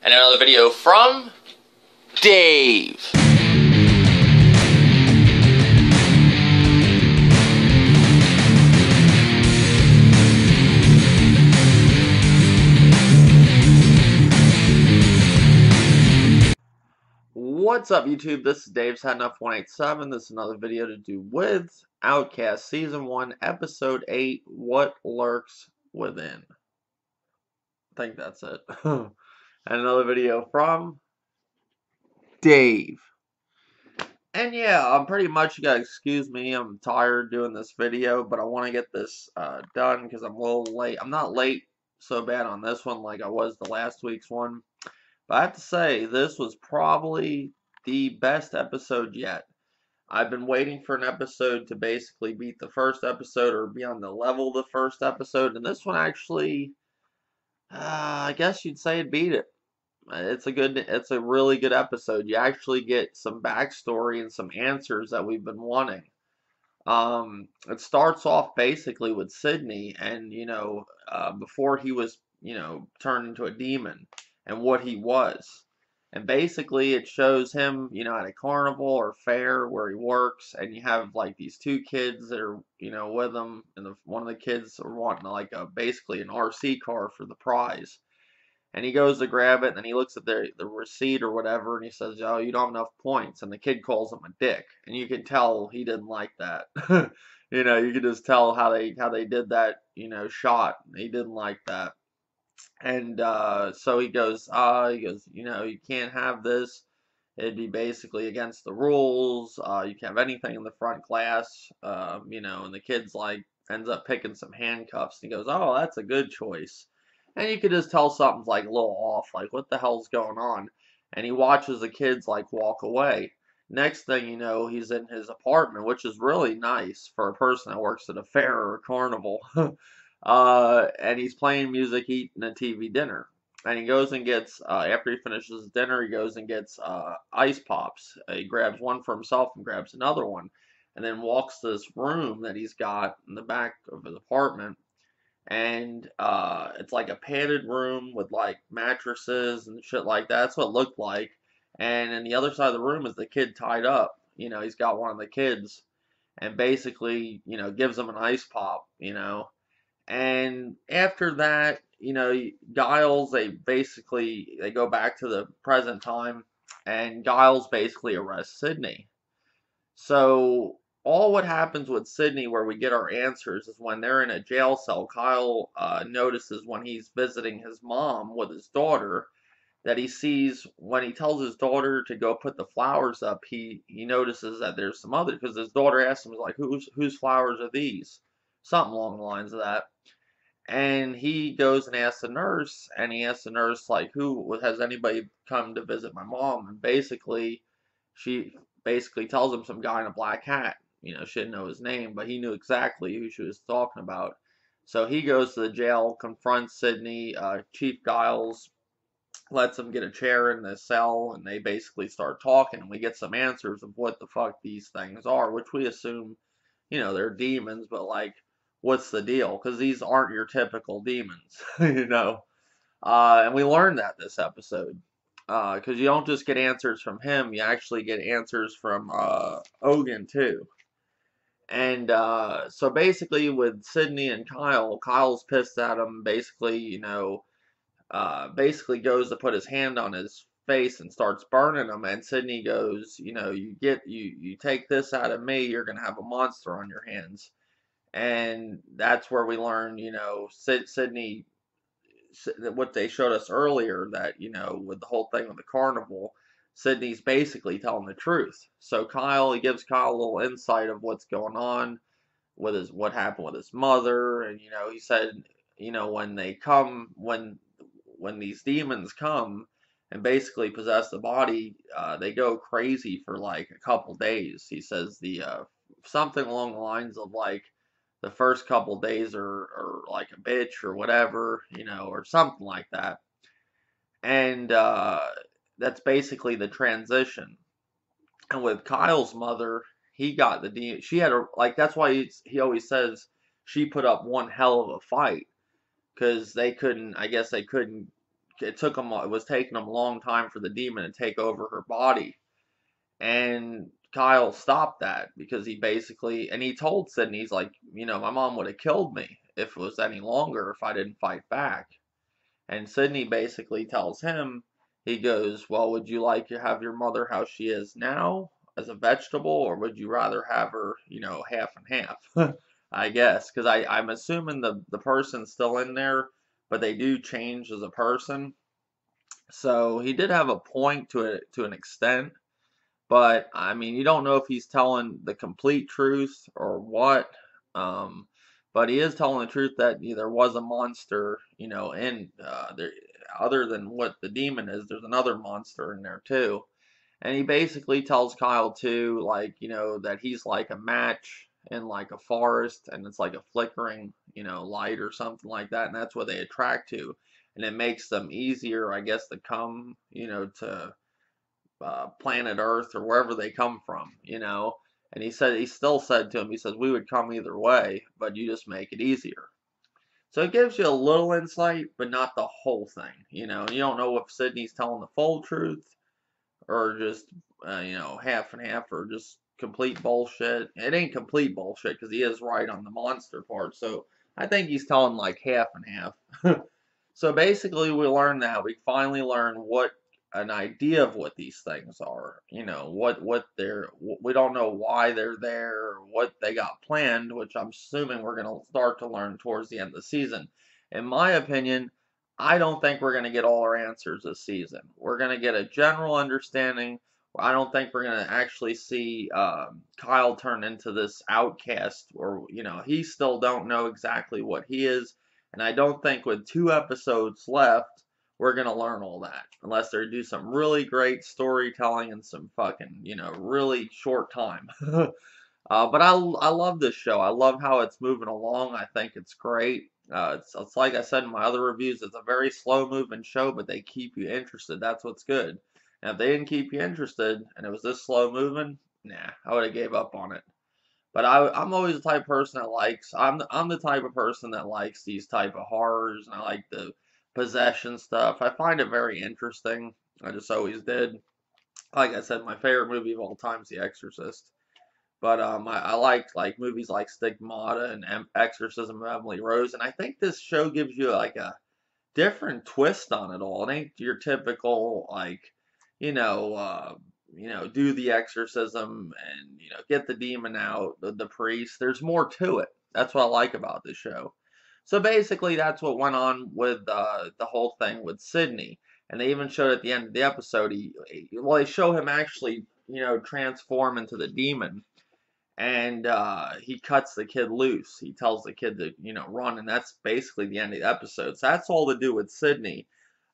And another video from Dave. What's up, YouTube? This is Dave's Head Enough 187. This is another video to do with Outcast Season 1, Episode 8, What Lurks Within. I think that's it. And another video from Dave. And yeah, I'm pretty much, you gotta excuse me, I'm tired doing this video, but I want to get this done because I'm a little late. I'm not late so bad on this one like I was the last week's one. But I have to say, this was probably the best episode yet. I've been waiting for an episode to basically beat the first episode or be on the level of the first episode, and this one actually, I guess you'd say it beat it. It's a really good episode. You actually get some backstory and some answers that we've been wanting. It starts off basically with Sydney, and before he was, turned into a demon, and what he was. And basically it shows him, at a carnival or fair where he works, and you have like these two kids that are, with him, and one of the kids are wanting like basically an RC car for the prize. And he goes to grab it, and then he looks at the receipt or whatever, and he says, "Oh, you don't have enough points." And the kid calls him a dick, and you can tell he didn't like that. You can just tell how they did that, shot. He didn't like that. And so he goes, you can't have this. It'd be basically against the rules. You can't have anything in the front class. And the kid's like ends up picking some handcuffs. And he goes, "Oh, that's a good choice." And you could just tell something's like a little off, like what the hell's going on? And he watches the kids like walk away. Next thing you know, he's in his apartment, which is really nice for a person that works at a fair or a carnival. And he's playing music, eating a TV dinner. And he goes and gets, after he finishes dinner, he goes and gets ice pops. He grabs one for himself and grabs another one. And then walks to this room that he's got in the back of his apartment. And it's like a padded room with like mattresses and shit like that. That's what it looked like. And in the other side of the room is the kid tied up. He's got one of the kids, and basically, gives him an ice pop. And after that, Giles, they go back to the present time, and Giles basically arrests Sydney. So all what happens with Sydney, where we get our answers, is when they're in a jail cell. Kyle notices when he's visiting his mom with his daughter that he sees, when he tells his daughter to go put the flowers up, he notices that there's some other, because his daughter asks him, like, whose flowers are these? Something along the lines of that. And he goes and asks the nurse, and he asks the nurse, like, has anybody come to visit my mom? And basically, she basically tells him some guy in a black hat. She didn't know his name, but he knew exactly who she was talking about. So he goes to the jail, confronts Sydney. Chief Giles lets him get a chair in the cell, and they basically start talking, and we get some answers of what the fuck these things are, which we assume, they're demons, but like, what's the deal? Because these aren't your typical demons, and we learned that this episode, because you don't just get answers from him, you actually get answers from Ogun too. And so basically with Sydney and Kyle's pissed at him, basically, basically goes to put his hand on his face and starts burning him, and Sydney goes, you take this out of me, you're gonna have a monster on your hands. And that's where we learn, Sydney, what they showed us earlier, that, with the whole thing with the carnival, Sydney's basically telling the truth. So he gives Kyle a little insight of what's going on with what happened with his mother. And, he said, when these demons come and basically possess the body, they go crazy for like a couple days. He says something along the lines of like, the first couple days are like a bitch or whatever, or something like that. And that's basically the transition. And with Kyle's mother, he got she had that's why he always says she put up one hell of a fight, because I guess they couldn't it was taking him a long time for the demon to take over her body. And Kyle stopped that because he told Sydney, he's like, my mom would have killed me if it was any longer if I didn't fight back. And Sydney basically tells him, he goes, well, would you like to have your mother how she is now as a vegetable, or would you rather have her, half and half? I guess, because I'm assuming the person's still in there, but they do change as a person. So he did have a point to an extent, but I mean, you don't know if he's telling the complete truth or what. Um, but he is telling the truth that there was a monster, in there. Other than what the demon is, there's another monster in there too. And he basically tells Kyle too, like, that he's like a match in like a forest, and it's like a flickering, light or something like that, and that's what they attract to, and it makes them easier, I guess, to come, to planet Earth or wherever they come from. And he still said to him, he says, we would come either way, but you just make it easier. So it gives you a little insight, but not the whole thing. You don't know if Sydney's telling the full truth or just, half and half, or just complete bullshit. It ain't complete bullshit because he is right on the monster part. So I think he's telling like half and half. So basically, we learned that. We finally learned what an idea of what these things are. What they're. We don't know why they're there, or what they got planned, which I'm assuming we're gonna start to learn towards the end of the season. In my opinion, I don't think we're gonna get all our answers this season. We're gonna get a general understanding. I don't think we're gonna actually see Kyle turn into this outcast, or he still don't know exactly what he is. And I don't think with 2 episodes left, we're going to learn all that. Unless they do some really great storytelling in some fucking, really short time. But I love this show. I love how it's moving along. I think it's great. It's like I said in my other reviews, it's a very slow moving show, but they keep you interested. That's what's good. And if they didn't keep you interested and it was this slow moving, nah, I would have gave up on it. But I'm always the type of person that likes. I'm the type of person that likes these type of horrors, and I like the possession stuff. I find it very interesting. I just always did. Like I said, my favorite movie of all time is The Exorcist. But I liked like movies like Stigmata and Exorcism of Emily Rose, and I think this show gives you like a different twist on it all. It ain't your typical like, you know, uh, do the exorcism and get the demon out, the priest. There's more to it. That's what I like about this show. So basically, that's what went on with the whole thing with Sydney, and they even showed at the end of the episode. Well, they show him actually, transform into the demon, and he cuts the kid loose. He tells the kid to, run, and that's basically the end of the episode. So that's all to do with Sydney.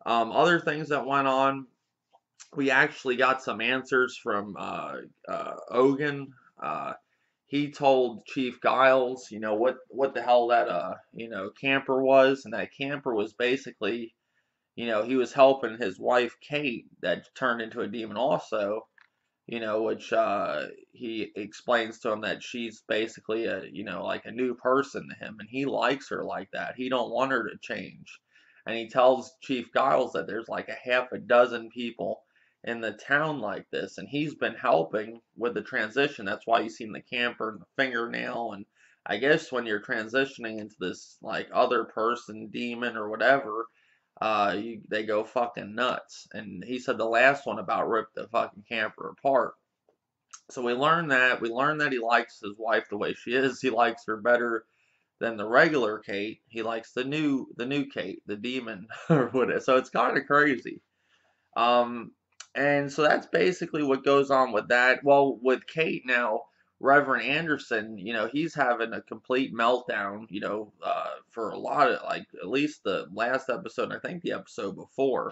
Other things that went on, we actually got some answers from Ogun. He told Chief Giles, what the hell that camper was, and that camper was basically, he was helping his wife Kate that turned into a demon also, which he explains to him that she's basically like a new person to him, and he likes her like that. He don't want her to change. And he tells Chief Giles that there's like a half a dozen people in the town like this, and he's been helping with the transition. That's why you seen the camper and the fingernail, and I guess when you're transitioning into this like other person, demon or whatever, they go fucking nuts. And he said the last one about ripped the fucking camper apart. So we learned that. We learned that he likes his wife the way she is. He likes her better than the regular Kate. He likes the new Kate, the demon or whatever. So it's kind of crazy. Um, and so that's basically what goes on with that. Well, with Kate now, Reverend Anderson, he's having a complete meltdown, for a lot of, like, at least the last episode, I think the episode before.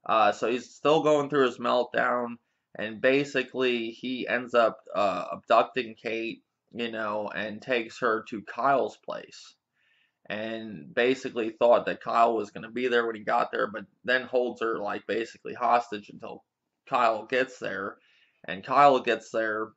So he's still going through his meltdown, and basically he ends up abducting Kate, and takes her to Kyle's place, and basically thought that Kyle was going to be there when he got there, but then holds her like basically hostage until Kyle gets there. And Kyle gets there,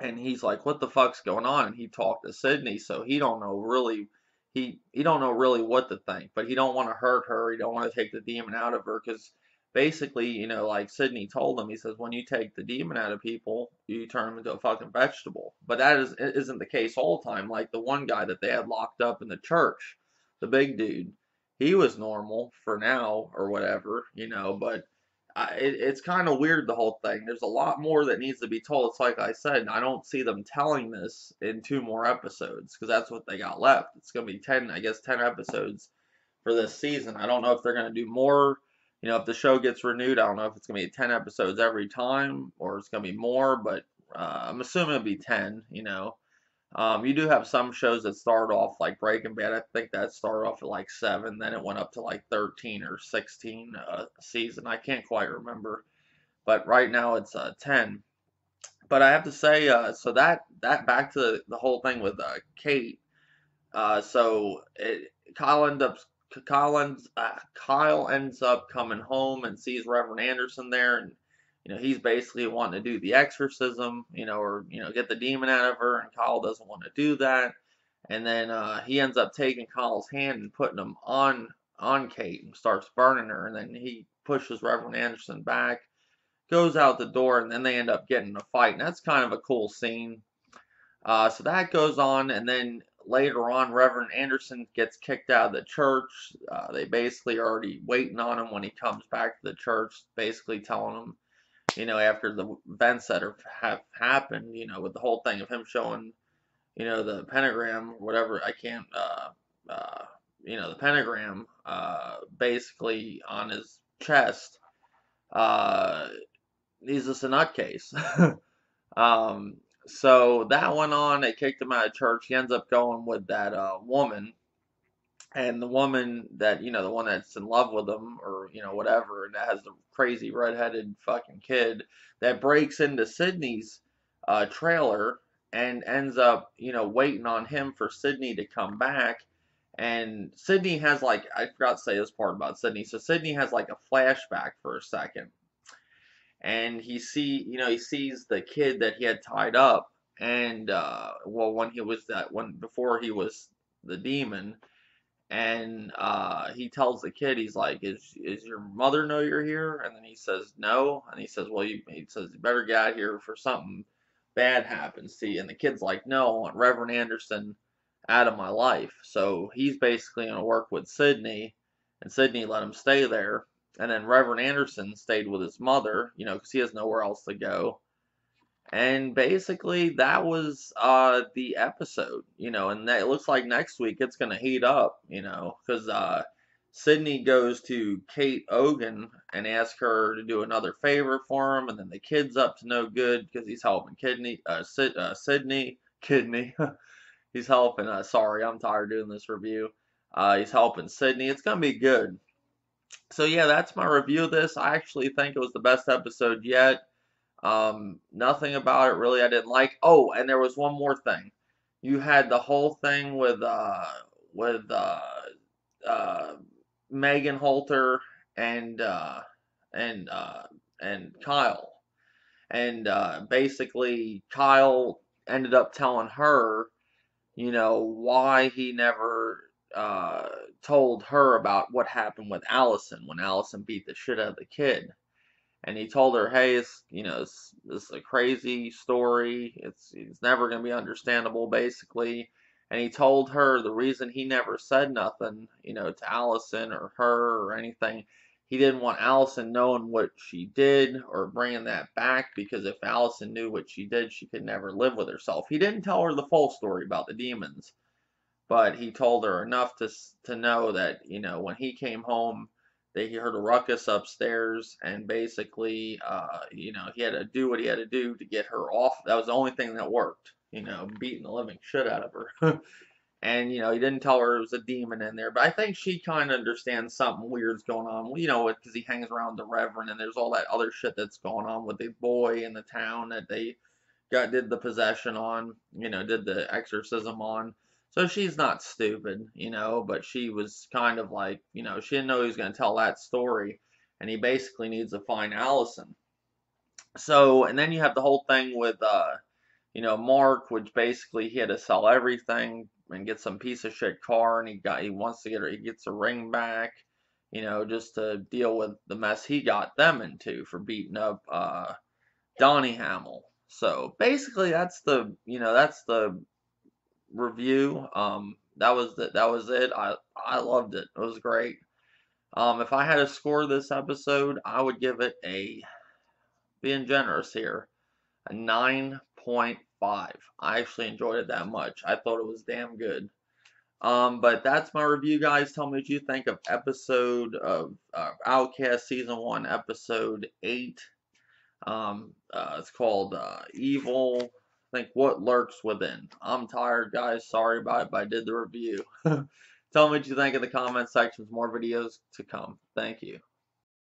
and he's like, what the fuck's going on? And he talked to Sydney, so he don't know really. he don't know really what to think, but he don't want to hurt her. He don't want to take the demon out of her because basically, like Sydney told him, he says when you take the demon out of people, you turn them into a fucking vegetable. But that isn't the case all the time. Like the one guy that they had locked up in the church, the big dude, he was normal for now or whatever, but. It's kind of weird, the whole thing. There's a lot more that needs to be told. It's like I said, I don't see them telling this in 2 more episodes because that's what they got left. It's going to be 10, I guess, 10 episodes for this season. I don't know if they're going to do more. If the show gets renewed, I don't know if it's going to be 10 episodes every time or it's going to be more, but I'm assuming it'll be 10. You do have some shows that start off like Breaking Bad. I think that started off at like 7, then it went up to like 13 or 16 season. I can't quite remember, but right now it's 10. But I have to say, so that back to the whole thing with Kate. So Kyle ends up coming home and sees Reverend Anderson there, and he's basically wanting to do the exorcism, or get the demon out of her, and Kyle doesn't want to do that, and then he ends up taking Kyle's hand and putting him on Kate and starts burning her, and then he pushes Reverend Anderson back, goes out the door, and then they end up getting in a fight, and that's kind of a cool scene. So that goes on, and then later on, Reverend Anderson gets kicked out of the church. They basically are already waiting on him when he comes back to the church, basically telling him, after the events that have happened, with the whole thing of him showing, the pentagram or whatever. I can't, the pentagram, basically on his chest. He's just a nutcase. Um, so that went on. They kicked him out of church. He ends up going with that woman, and the woman that the one that's in love with him, or whatever, and that has the crazy redheaded fucking kid that breaks into Sydney's trailer and ends up waiting on him for Sydney to come back. And Sydney has like, I forgot to say this part about Sydney. So Sydney has like a flashback for a second, and he sees the kid that he had tied up, and well, when before he was the demon, and he tells the kid, he's like, is your mother know you're here? And then he says no, and he says, well, he says you better get out of here for something bad happens to you. And the kid's like, no, I want Reverend Anderson out of my life. So he's basically going to work with Sydney, and Sydney let him stay there. And then Reverend Anderson stayed with his mother, because he has nowhere else to go. And basically, that was the episode, and it looks like next week it's going to heat up, because Sydney goes to Kate Ogan and asks her to do another favor for him, and then the kid's up to no good because he's helping Sydney, Kidney. He's helping, sorry, I'm tired of doing this review. He's helping Sydney. It's going to be good. So yeah, that's my review of this. I actually think it was the best episode yet. Nothing about it really I didn't like. Oh, and there was one more thing. You had the whole thing with Megan Holter and and uh, and Kyle. And basically Kyle ended up telling her, why he never told her about what happened with Allison when Allison beat the shit out of the kid. And he told her, hey, this is a crazy story. It's never going to be understandable, basically. And he told her the reason he never said nothing, to Allison or her or anything, he didn't want Allison knowing what she did or bringing that back, because if Allison knew what she did, she could never live with herself. He didn't tell her the full story about the demons, but he told her enough to know that, when he came home, they heard a ruckus upstairs, and basically, he had to do what he had to do to get her off. That was the only thing that worked, beating the living shit out of her. And, he didn't tell her it was a demon in there, but I think she kind of understands something weird's going on, because he hangs around the Reverend, and there's all that other shit that's going on with the boy in the town that they did the possession on, did the exorcism on. So she's not stupid, but she was kind of like, she didn't know he was going to tell that story, and he basically needs to find Allison. So, and then you have the whole thing with, Mark, which basically he had to sell everything and get some piece of shit car, and he wants to he gets a ring back, just to deal with the mess he got them into for beating up Donnie Hamill. So basically, that's the review. That was it. I loved it. It was great. If I had to score this episode, I would give it being generous here, a 9.5. I actually enjoyed it that much. I thought it was damn good. But that's my review, guys. Tell me what you think of Outcast Season 1, Episode 8. It's called Evil. I think What Lurks Within. I'm tired, guys. Sorry about it, but I did the review. Tell me what you think in the comment sections. More videos to come. Thank you.